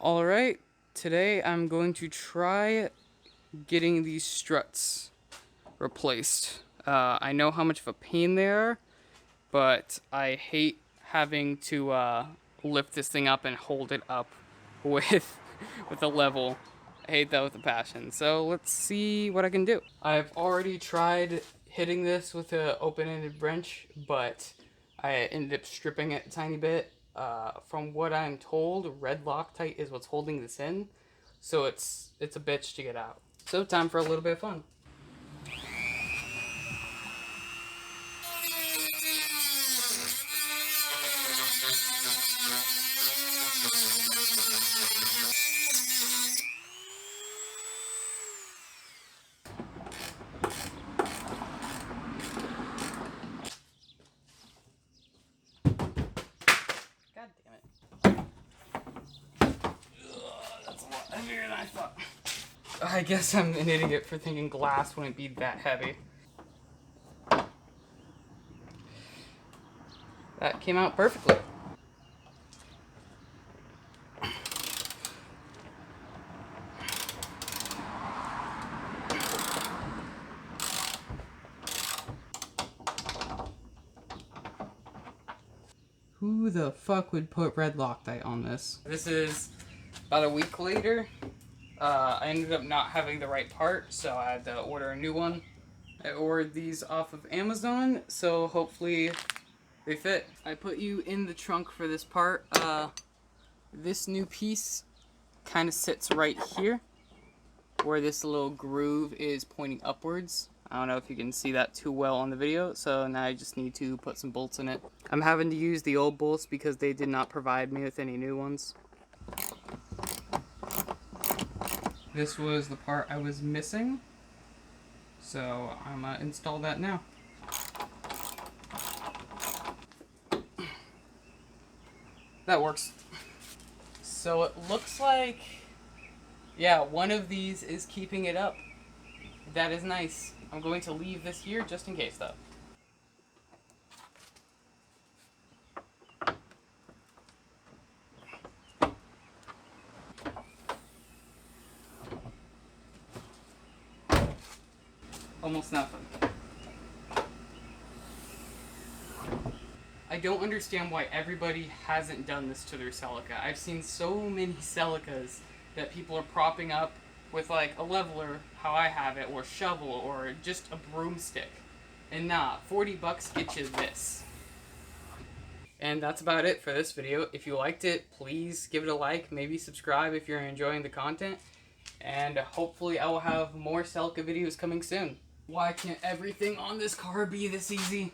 Alright, today I'm going to try getting these struts replaced. I know how much of a pain they are, but I hate having to lift this thing up and hold it up with, with a level. I hate that with a passion. So let's see what I can do. I've already tried hitting this with an open-ended wrench, but I ended up stripping it a tiny bit. From what I'm told, red Loctite is what's holding this in, so it's a bitch to get out. So time for a little bit of fun. God damn it. That's a lot heavier than I thought. I guess I'm an idiot for thinking glass wouldn't be that heavy. That came out perfectly. Who the fuck would put red Loctite on this? This is about a week later. I ended up not having the right part, so I had to order a new one. I ordered these off of Amazon, so hopefully they fit. I put you in the trunk for this part. This new piece kind of sits right here, where this little groove is pointing upwards. I don't know if you can see that too well on the video, so now I just need to put some bolts in it. I'm having to use the old bolts because they did not provide me with any new ones. This was the part I was missing, so I'm gonna install that now. That works. So it looks like, yeah, one of these is keeping it up. That is nice. I'm going to leave this here just in case, though. Almost nothing. I don't understand why everybody hasn't done this to their Celica. I've seen so many Celicas that people are propping up with like a leveler, how I have it, or shovel, or just a broomstick. And nah, 40 bucks gets you this. And that's about it for this video. If you liked it, please give it a like, maybe subscribe if you're enjoying the content. And hopefully I will have more Celica videos coming soon. Why can't everything on this car be this easy?